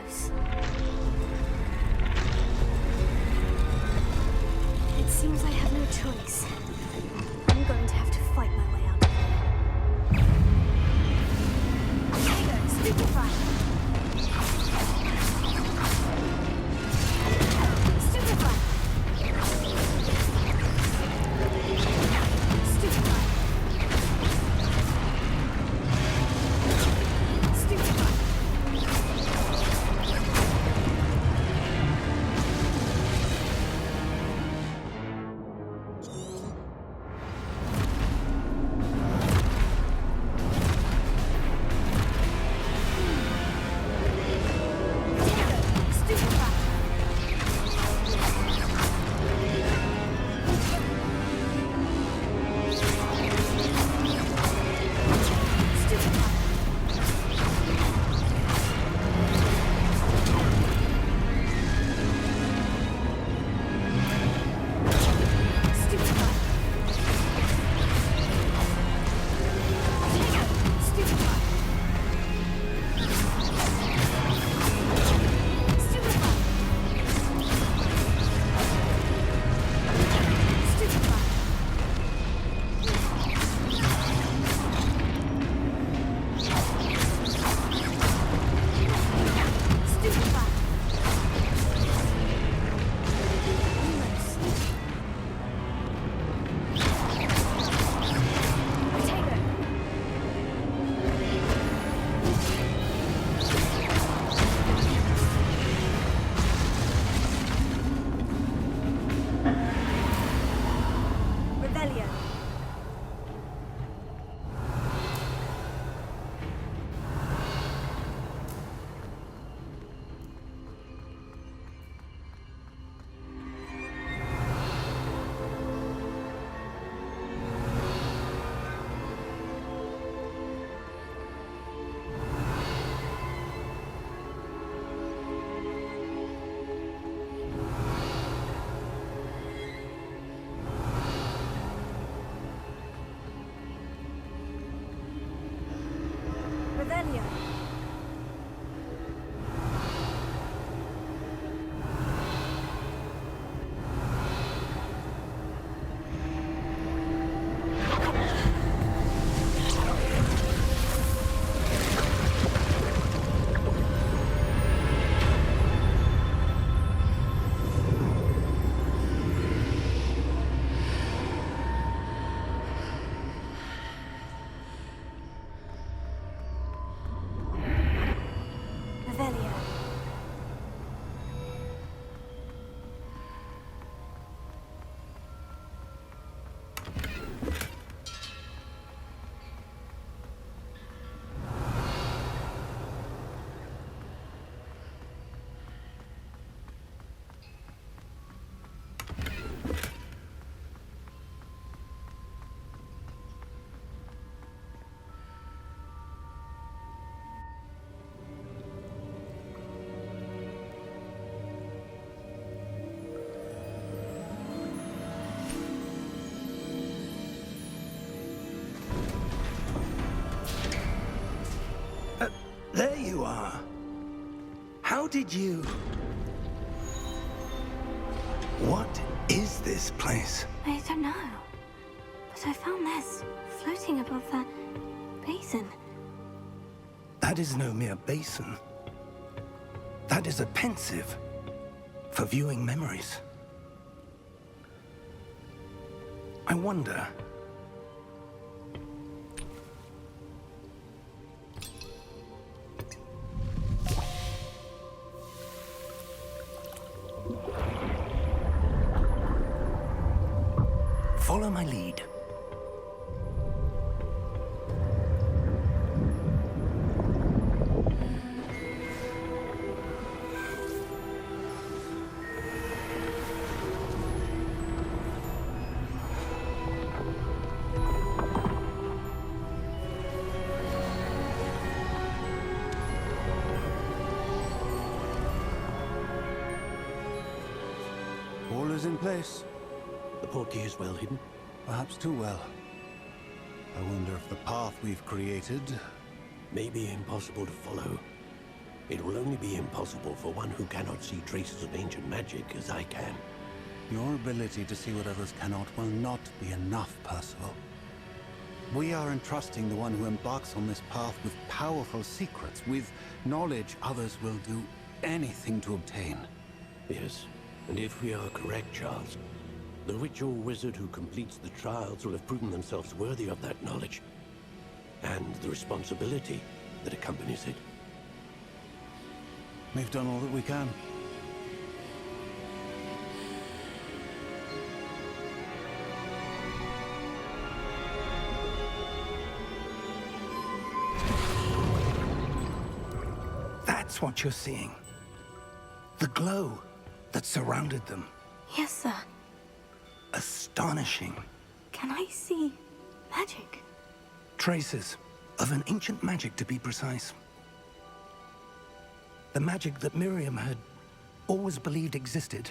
close. It seems I have no choice. I'm going to have to fight my way out of here. Here you go, stupefy! Stupefy! Stupefy! Stupefy! There you are. How did you... What is this place? I don't know. But I found this floating above that basin. That is no mere basin. That is a pensive for viewing memories. I wonder... Follow my lead. All is in place. The portkey is well hidden. Perhaps too well. I wonder if the path we've created... May be impossible to follow. It will only be impossible for one who cannot see traces of ancient magic as I can. Your ability to see what others cannot will not be enough, Percival. We are entrusting the one who embarks on this path with powerful secrets, with knowledge others will do anything to obtain. Yes, and if we are correct, Charles, the witch or wizard who completes the trials will have proven themselves worthy of that knowledge, and the responsibility that accompanies it. We've done all that we can. That's what you're seeing. The glow that surrounded them. Yes, sir. Astonishing. Can I see magic? Traces of an ancient magic, to be precise. The magic that Miriam had always believed existed,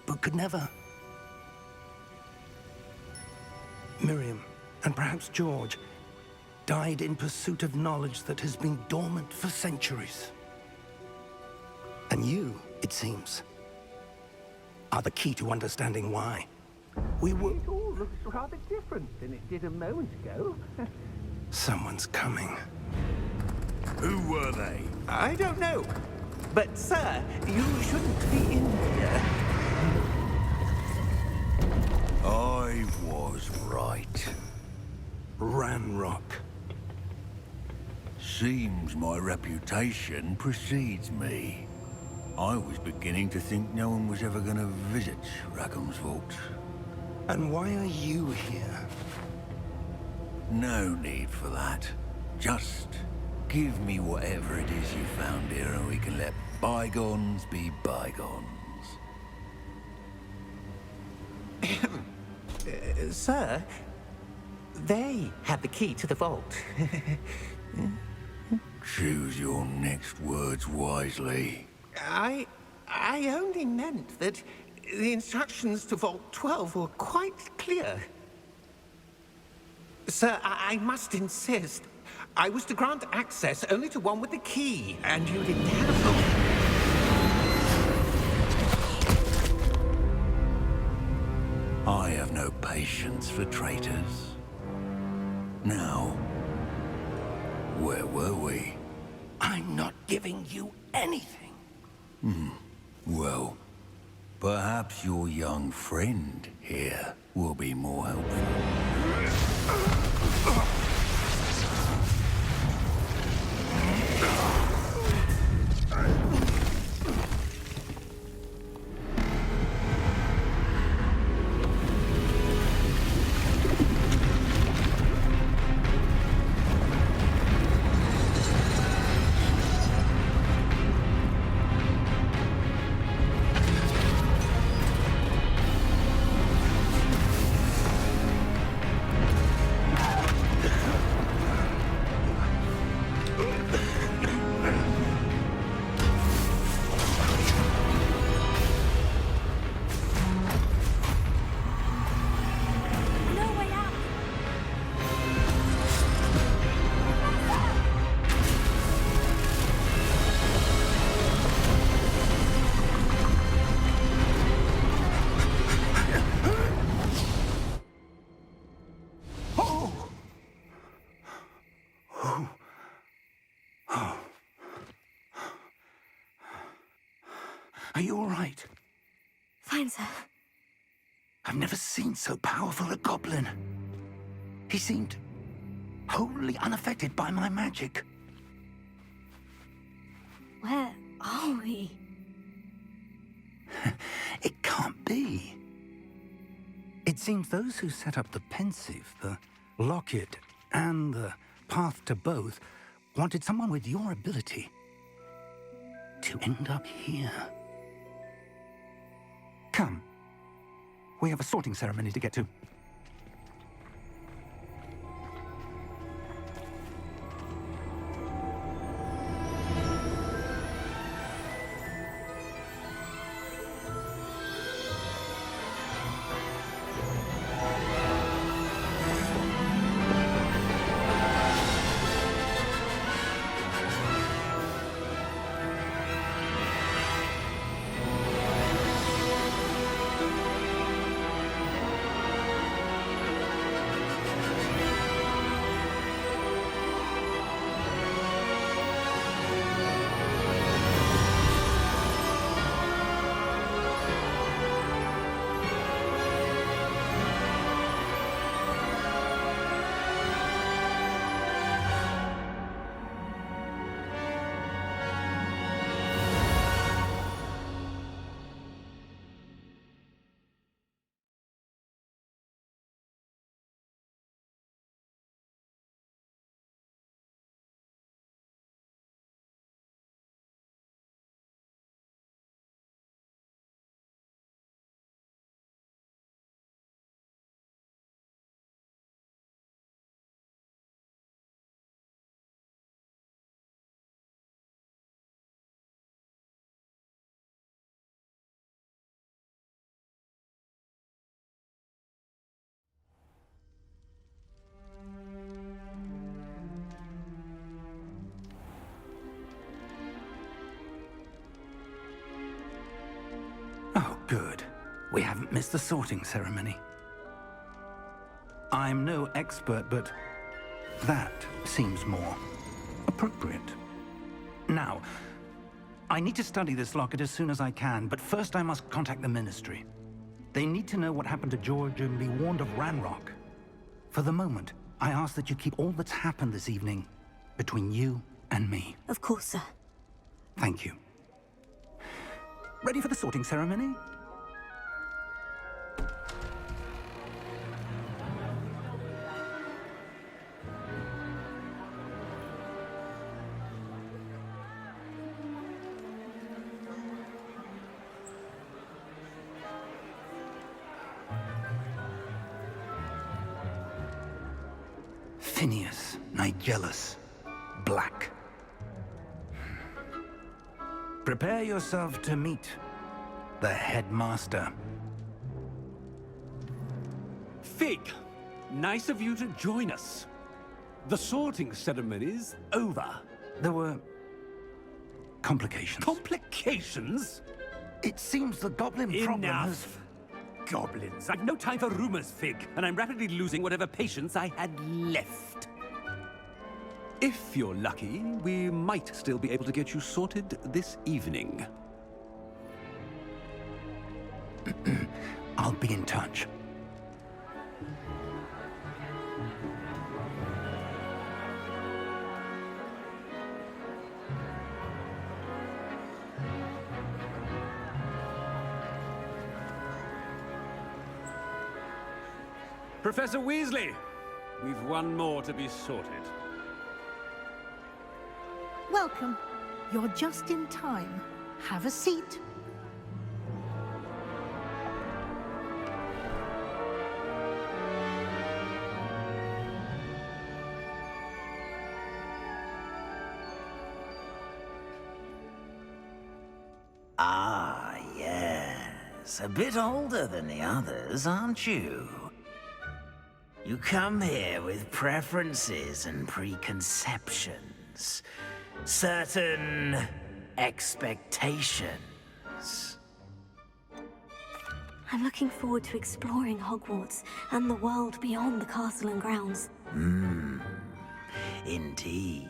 but could never. Miriam, and perhaps George, died in pursuit of knowledge that has been dormant for centuries. And you, it seems, are the key to understanding why. We were... It all looks rather different than it did a moment ago. Someone's coming. Who were they? I don't know. But, sir, you shouldn't be in here. I was right. Ranrock. Seems my reputation precedes me. I was beginning to think no one was ever going to visit Rackham's vault. And why are you here? No need for that. Just give me whatever it is you found here and we can let bygones be bygones. Sir, they had the key to the vault. Choose your next words wisely. I only meant that the instructions to Vault 12 were quite clear. Sir, I must insist. I was to grant access only to one with the key, and you didn't have them. I have no patience for traitors. Now, where were we? I'm not giving you anything. Well, perhaps your young friend here will be more helpful. No way out. Are you all right? Fine, sir. I've never seen so powerful a goblin. He seemed wholly unaffected by my magic. Where are we? It can't be. It seems those who set up the pensive, the locket, and the path to both wanted someone with your ability to end up here. Come. We have a sorting ceremony to get to. we haven't missed the sorting ceremony. I'm no expert, but that seems more appropriate. Now, I need to study this locket as soon as I can, but first I must contact the Ministry. They need to know what happened to George and be warned of Ranrock. For the moment, I ask that you keep all that's happened this evening between you and me. Of course, sir. Thank you. Ready for the sorting ceremony? Phineas, Nigellus, Black. Prepare yourself to meet the headmaster. Fig, nice of you to join us. The sorting ceremony's over. There were complications. Complications? It seems the goblin problem has... Enough. Goblins. I've no time for rumors, Fig, and I'm rapidly losing whatever patience I had left. If you're lucky, we might still be able to get you sorted this evening. I'll be in touch. Professor Weasley, we've one more to be sorted. Welcome. You're just in time. Have a seat. Ah, yes. A bit older than the others, aren't you? You come here with preferences and preconceptions. Certain expectations. I'm looking forward to exploring Hogwarts and the world beyond the castle and grounds. Indeed.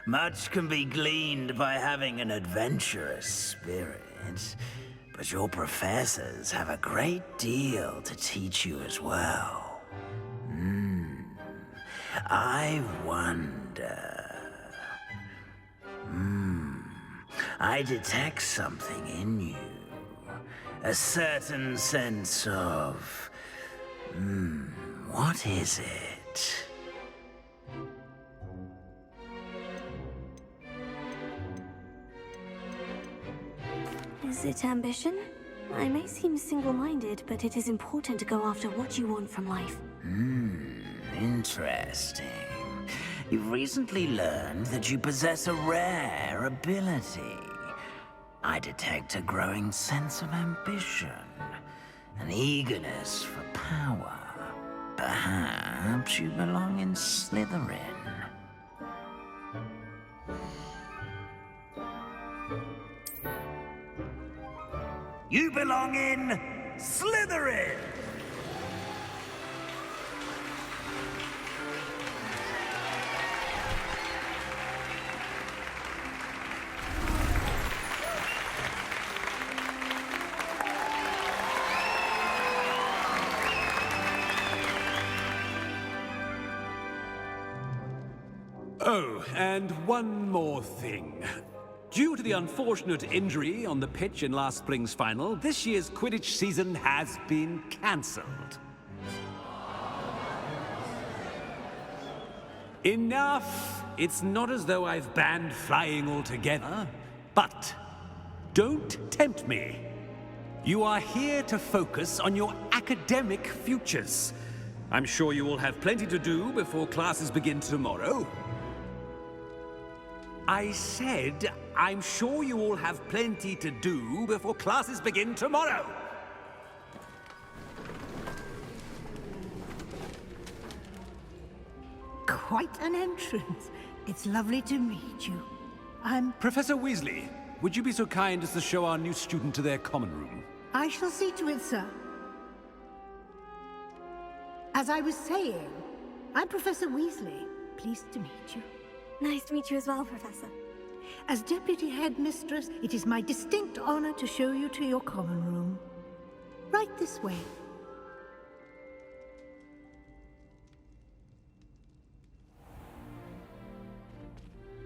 Much can be gleaned by having an adventurous spirit. But your professors have a great deal to teach you as well. I wonder... I detect something in you. A certain sense of... what is it? Is it ambition? I may seem single-minded, but it is important to go after what you want from life. Interesting. You've recently learned that you possess a rare ability. I detect a growing sense of ambition, an eagerness for power. Perhaps you belong in Slytherin. You belong in Slytherin! Oh, and one more thing. Due to the unfortunate injury on the pitch in last spring's final, this year's Quidditch season has been cancelled. Enough! It's not as though I've banned flying altogether, but don't tempt me. You are here to focus on your academic futures. I'm sure you will have plenty to do before classes begin tomorrow. I said, I'm sure you all have plenty to do before classes begin tomorrow. Quite an entrance. It's lovely to meet you. Professor Weasley, would you be so kind as to show our new student to their common room? I shall see to it, sir. As I was saying, I'm Professor Weasley. Pleased to meet you. Nice to meet you as well, Professor. As Deputy Headmistress, it is my distinct honor to show you to your common room. Right this way.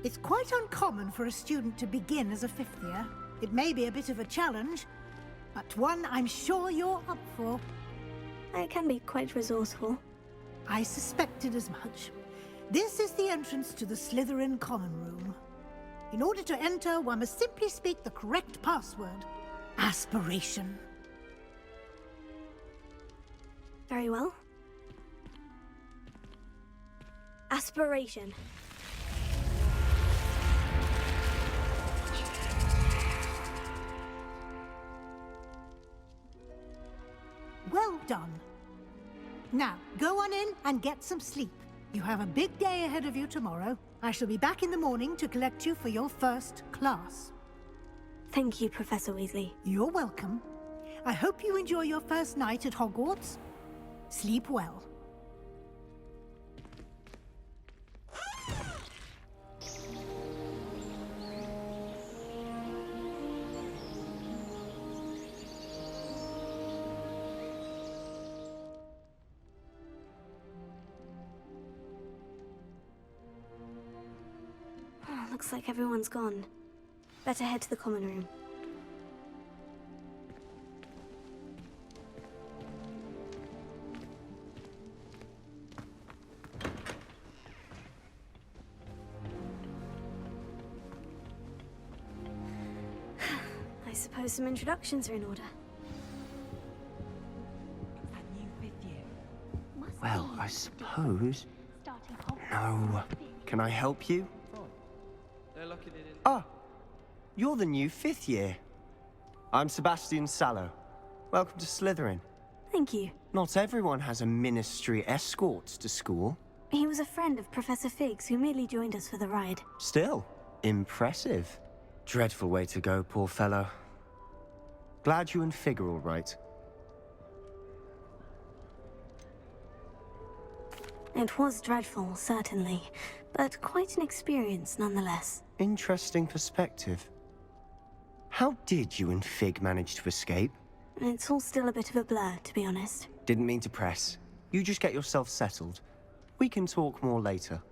It's quite uncommon for a student to begin as a fifth year. It may be a bit of a challenge, but one I'm sure you're up for. I can be quite resourceful. I suspected as much. This is the entrance to the Slytherin common room. In order to enter, one must simply speak the correct password. Aspiration. Very well. Aspiration. Well done. Now, go on in and get some sleep. You have a big day ahead of you tomorrow. I shall be back in the morning to collect you for your first class. Thank you, Professor Weasley. You're welcome. I hope you enjoy your first night at Hogwarts. Sleep well. Looks like everyone's gone. Better head to the common room. I suppose some introductions are in order. Well, I suppose. No. Can I help you? Ah, you're the new fifth year. I'm Sebastian Sallow. Welcome to Slytherin. Thank you. Not everyone has a ministry escort to school. He was a friend of Professor Fig's who merely joined us for the ride. Still, impressive. Dreadful way to go, poor fellow. Glad you and Fig are all right. It was dreadful, certainly, but quite an experience nonetheless. Interesting perspective. How did you and Fig manage to escape? It's all still a bit of a blur, to be honest. Didn't mean to press. You just get yourself settled. We can talk more later.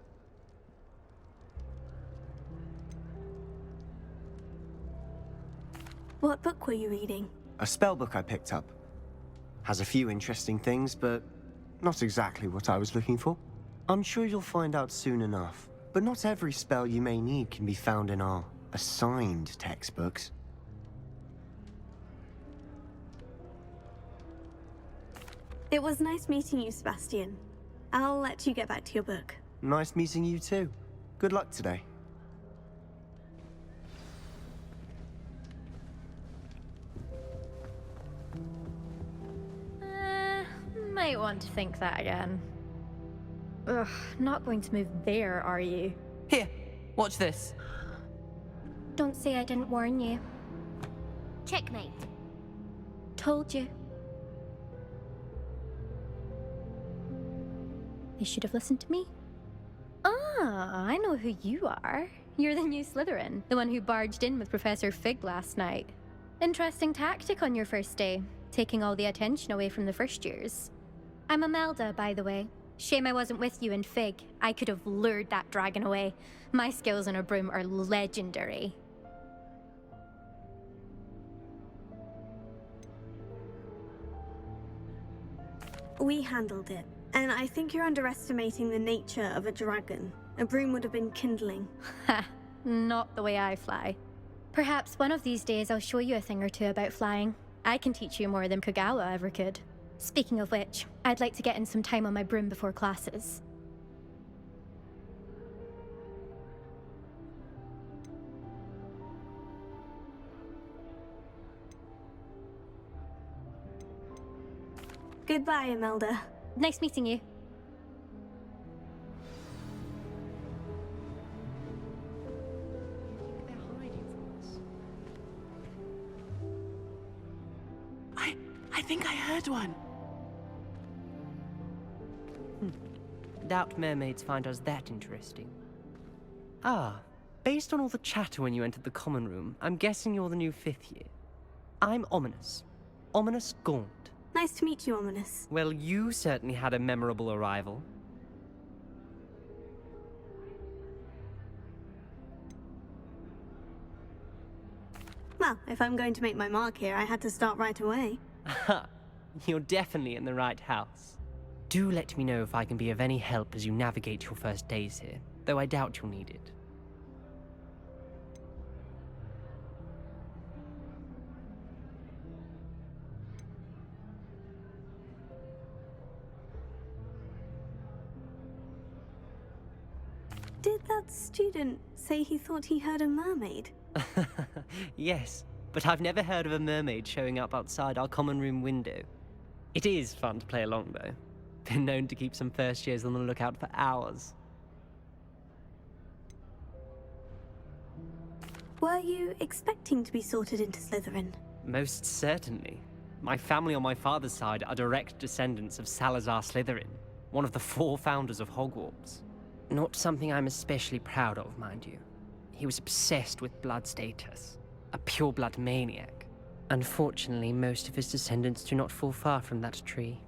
What book were you reading? A spellbook I picked up. Has a few interesting things, but not exactly what I was looking for. I'm sure you'll find out soon enough. But not every spell you may need can be found in our assigned textbooks. It was nice meeting you, Sebastian. I'll let you get back to your book. Nice meeting you too. Good luck today. Might want to think that again. Ugh, not going to move there, are you? Here, watch this. Don't say I didn't warn you. Checkmate. Told you. You should have listened to me. Ah, I know who you are. You're the new Slytherin, the one who barged in with Professor Fig last night. Interesting tactic on your first day, taking all the attention away from the first years. I'm Imelda, by the way. Shame I wasn't with you in Fig. I could have lured that dragon away. My skills on a broom are legendary. We handled it, and I think you're underestimating the nature of a dragon. A broom would have been kindling. Ha! Not the way I fly. Perhaps one of these days I'll show you a thing or two about flying. I can teach you more than Kogawa ever could. Speaking of which, I'd like to get in some time on my broom before classes. Goodbye, Imelda. Nice meeting you. I think I heard one. Doubt mermaids find us that interesting. Ah, based on all the chatter when you entered the common room, I'm guessing you're the new 5th year. I'm Ominous. Ominous Gaunt. Nice to meet you, Ominous. Well, you certainly had a memorable arrival. Well, if I'm going to make my mark here, I had to start right away. Ha! You're definitely in the right house. Do let me know if I can be of any help as you navigate your first days here, though I doubt you'll need it. Did that student say he thought he heard a mermaid? Yes, but I've never heard of a mermaid showing up outside our common room window. It is fun to play along, though. Been known to keep some first years on the lookout for hours. Were you expecting to be sorted into Slytherin? Most certainly. My family on my father's side are direct descendants of Salazar Slytherin, one of the 4 founders of Hogwarts. Not something I'm especially proud of, mind you. He was obsessed with blood status, a pure-blood maniac. Unfortunately, most of his descendants do not fall far from that tree.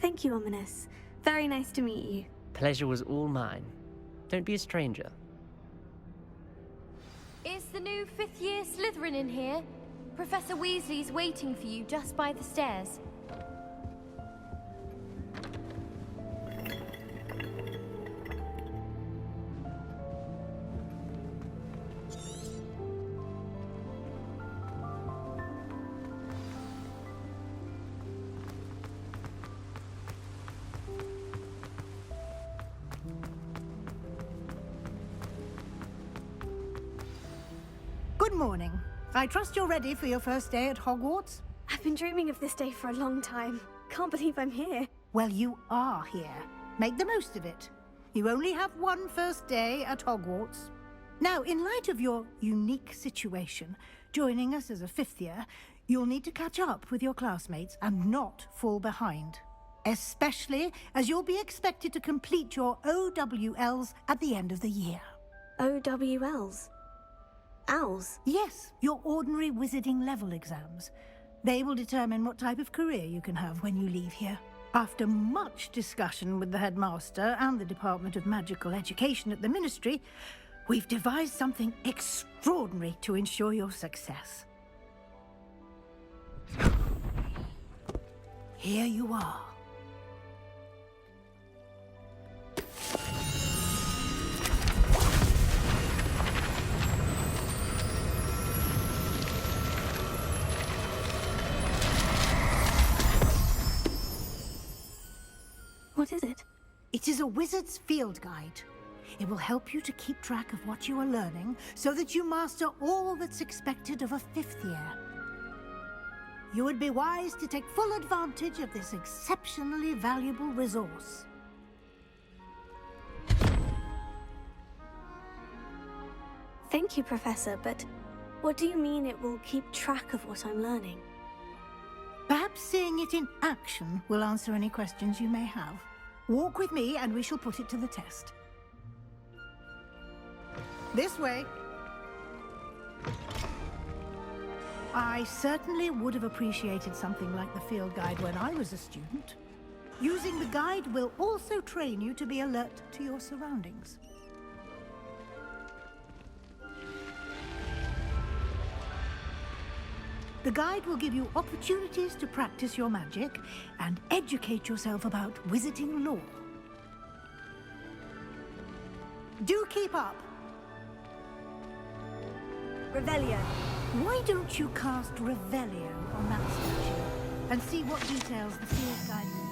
Thank you, Ominous. Very nice to meet you. Pleasure was all mine. Don't be a stranger. Is the new 5th year Slytherin in here? Professor Weasley's waiting for you just by the stairs. Good morning. I trust you're ready for your first day at Hogwarts? I've been dreaming of this day for a long time. Can't believe I'm here. Well, you are here. Make the most of it. You only have one first day at Hogwarts. Now, in light of your unique situation, joining us as a 5th year, you'll need to catch up with your classmates and not fall behind. Especially as you'll be expected to complete your OWLs at the end of the year. OWLs? Owls? Yes, your ordinary wizarding level exams. They will determine what type of career you can have when you leave here. After much discussion with the headmaster and the Department of Magical Education at the Ministry, we've devised something extraordinary to ensure your success. Here you are. What is it? It is a wizard's field guide. It will help you to keep track of what you are learning so that you master all that's expected of a 5th year. You would be wise to take full advantage of this exceptionally valuable resource. Thank you, Professor, but what do you mean it will keep track of what I'm learning? Perhaps seeing it in action will answer any questions you may have. Walk with me and we shall put it to the test. This way. I certainly would have appreciated something like the field guide when I was a student. Using the guide will also train you to be alert to your surroundings. The guide will give you opportunities to practice your magic and educate yourself about wizarding lore. Do keep up. Revelio. Why don't you cast Revelio on that statue and see what details the field guide will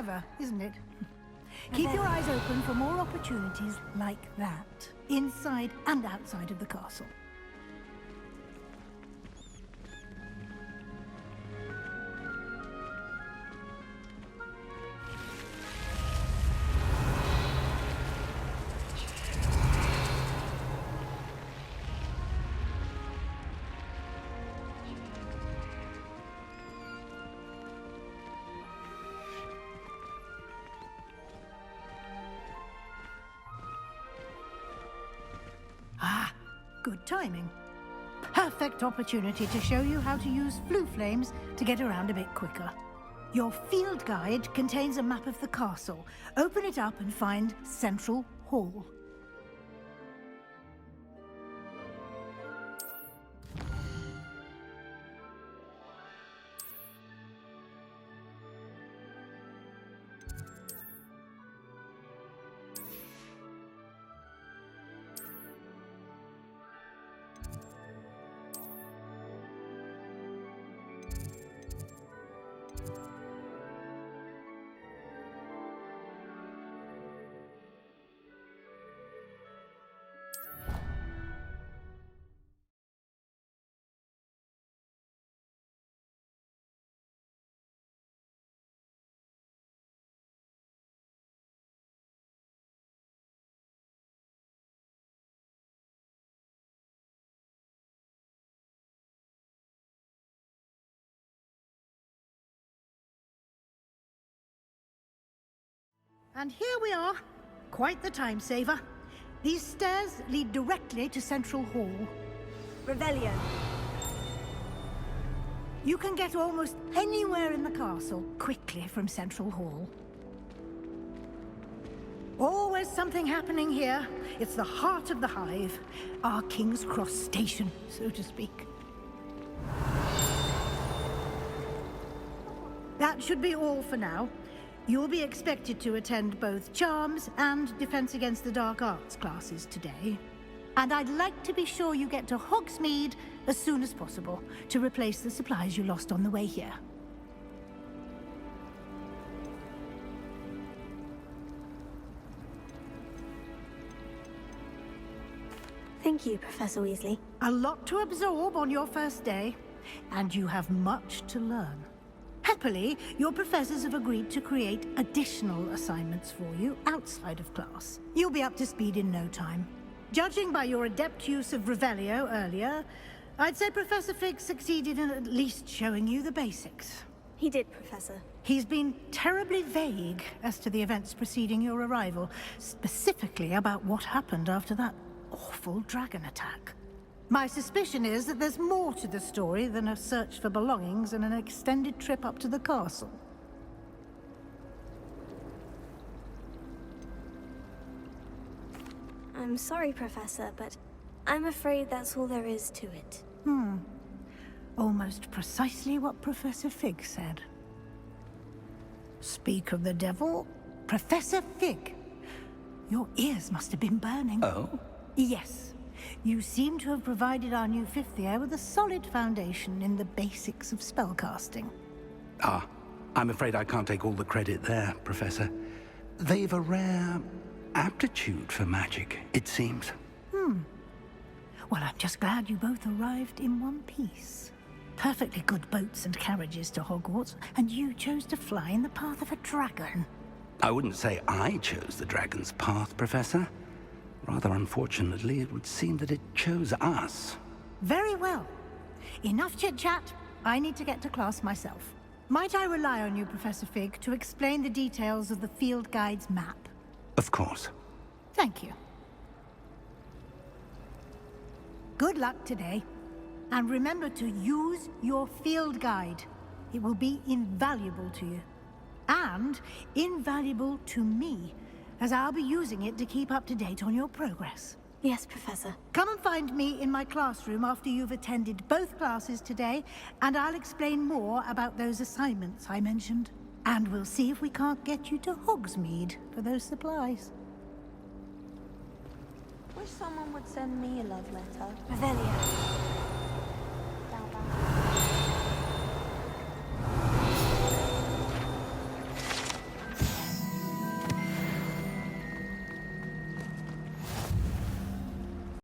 Clever, isn't it? Keep your eyes open for more opportunities like that, inside and outside of the castle. Ah, good timing. Perfect opportunity to show you how to use flue flames to get around a bit quicker. Your field guide contains a map of the castle. Open it up and find Central Hall. And here we are. Quite the time saver. These stairs lead directly to Central Hall. Revelio. You can get almost anywhere in the castle quickly from Central Hall. Always something happening here. It's the heart of the Hive. Our King's Cross station, so to speak. That should be all for now. You'll be expected to attend both Charms and Defense Against the Dark Arts classes today. And I'd like to be sure you get to Hogsmeade as soon as possible to replace the supplies you lost on the way here. Thank you, Professor Weasley. A lot to absorb on your first day, and you have much to learn. Happily, your professors have agreed to create additional assignments for you outside of class. You'll be up to speed in no time. Judging by your adept use of Revelio earlier, I'd say Professor Fig succeeded in at least showing you the basics. He did, Professor. He's been terribly vague as to the events preceding your arrival, specifically about what happened after that awful dragon attack. My suspicion is that there's more to the story than a search for belongings and an extended trip up to the castle. I'm sorry, Professor, but I'm afraid that's all there is to it. Almost precisely what Professor Fig said. Speak of the devil, Professor Fig. Your ears must have been burning. Oh? Yes. You seem to have provided our new fifth year with a solid foundation in the basics of spellcasting. Ah, I'm afraid I can't take all the credit there, Professor. They've a rare aptitude for magic, it seems. Well, I'm just glad you both arrived in one piece. Perfectly good boats and carriages to Hogwarts, and you chose to fly in the path of a dragon. I wouldn't say I chose the dragon's path, Professor. Rather unfortunately, it would seem that it chose us. Very well. Enough chit-chat. I need to get to class myself. Might I rely on you, Professor Fig, to explain the details of the field guide's map? Of course. Thank you. Good luck today. And remember to use your field guide. It will be invaluable to you. And invaluable to me, as I'll be using it to keep up to date on your progress. Yes, Professor. Come and find me in my classroom after you've attended both classes today, and I'll explain more about those assignments I mentioned. And we'll see if we can't get you to Hogsmeade for those supplies. Wish someone would send me a love letter. Revelio.